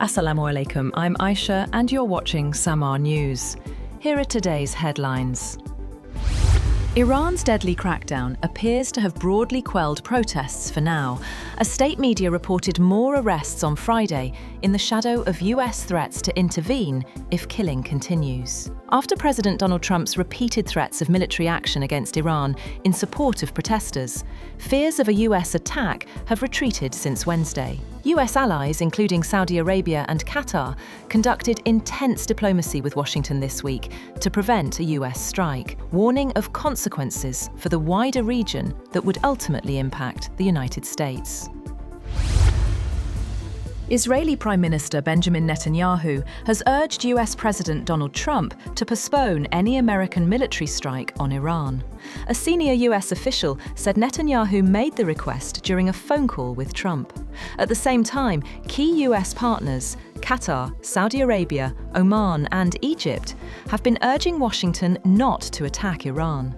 Assalamu alaikum, I'm Aisha and you're watching Samaa News. Here are today's headlines. Iran's deadly crackdown appears to have broadly quelled protests for now. A state media reported more arrests on Friday in the shadow of US threats to intervene if killing continues. After President Donald Trump's repeated threats of military action against Iran in support of protesters, fears of a US attack have retreated since Wednesday. US allies, including Saudi Arabia and Qatar, conducted intense diplomacy with Washington this week to prevent a US strike, warning of consequences for the wider region that would ultimately impact the United States. Israeli Prime Minister Benjamin Netanyahu has urged US President Donald Trump to postpone any American military strike on Iran. A senior US official said Netanyahu made the request during a phone call with Trump. At the same time, key US partners, Qatar, Saudi Arabia, Oman and Egypt, have been urging Washington not to attack Iran.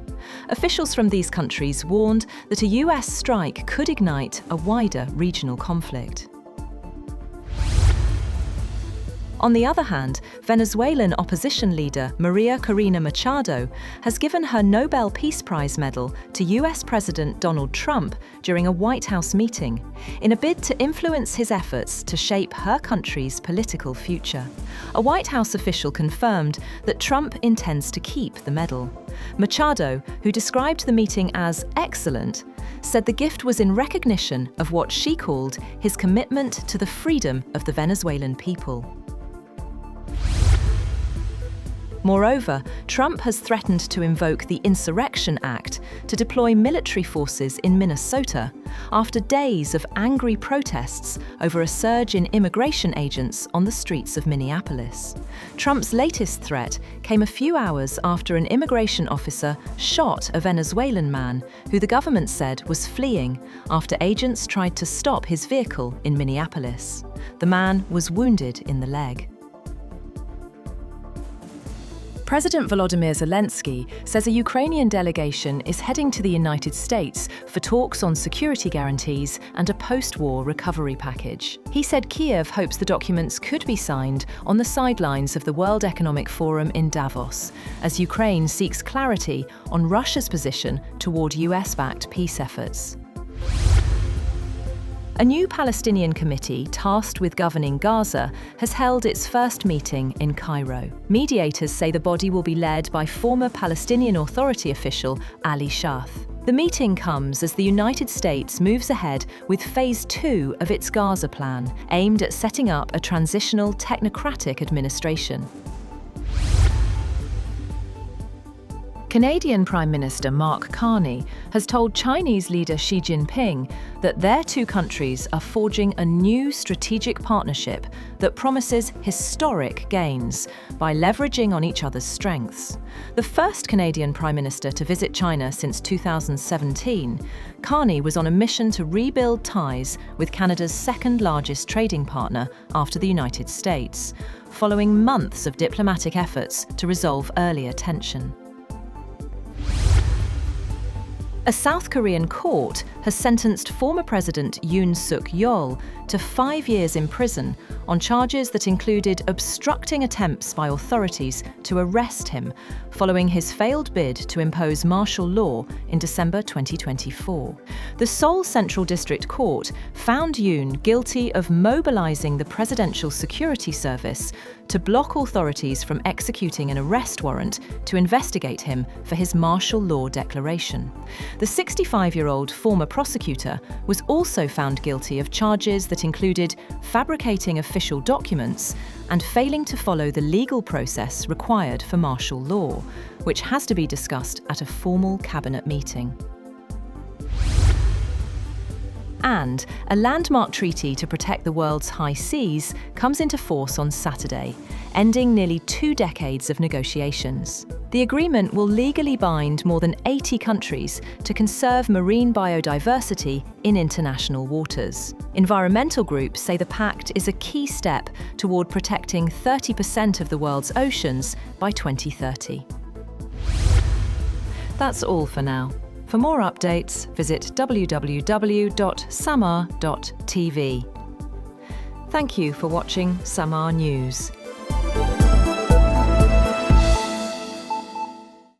Officials from these countries warned that a US strike could ignite a wider regional conflict. On the other hand, Venezuelan opposition leader Maria Corina Machado has given her Nobel Peace Prize medal to US President Donald Trump during a White House meeting, in a bid to influence his efforts to shape her country's political future. A White House official confirmed that Trump intends to keep the medal. Machado, who described the meeting as excellent, said the gift was in recognition of what she called his commitment to the freedom of the Venezuelan people. Moreover, Trump has threatened to invoke the Insurrection Act to deploy military forces in Minnesota after days of angry protests over a surge in immigration agents on the streets of Minneapolis. Trump's latest threat came a few hours after an immigration officer shot a Venezuelan man who the government said was fleeing after agents tried to stop his vehicle in Minneapolis. The man was wounded in the leg. President Volodymyr Zelensky says a Ukrainian delegation is heading to the United States for talks on security guarantees and a post-war recovery package. He said Kiev hopes the documents could be signed on the sidelines of the World Economic Forum in Davos, as Ukraine seeks clarity on Russia's position toward US-backed peace efforts. A new Palestinian committee tasked with governing Gaza has held its first meeting in Cairo. Mediators say the body will be led by former Palestinian Authority official Ali Shath. The meeting comes as the United States moves ahead with Phase 2 of its Gaza plan, aimed at setting up a transitional technocratic administration. Canadian Prime Minister Mark Carney has told Chinese leader Xi Jinping that their two countries are forging a new strategic partnership that promises historic gains by leveraging on each other's strengths. The first Canadian Prime Minister to visit China since 2017, Carney was on a mission to rebuild ties with Canada's second-largest trading partner after the United States, following months of diplomatic efforts to resolve earlier tension. A South Korean court has sentenced former President Yoon Suk-yeol to 5 years in prison on charges that included obstructing attempts by authorities to arrest him following his failed bid to impose martial law in December 2024. The Seoul Central District Court found Yoon guilty of mobilizing the Presidential Security Service to block authorities from executing an arrest warrant to investigate him for his martial law declaration. The 65-year-old former prosecutor was also found guilty of charges that included fabricating official documents and failing to follow the legal process required for martial law, which has to be discussed at a formal cabinet meeting. And a landmark treaty to protect the world's high seas comes into force on Saturday, ending nearly 2 decades of negotiations. The agreement will legally bind more than 80 countries to conserve marine biodiversity in international waters. Environmental groups say the pact is a key step toward protecting 30% of the world's oceans by 2030. That's all for now. For more updates, visit www.samaa.tv. Thank you for watching Samaa News.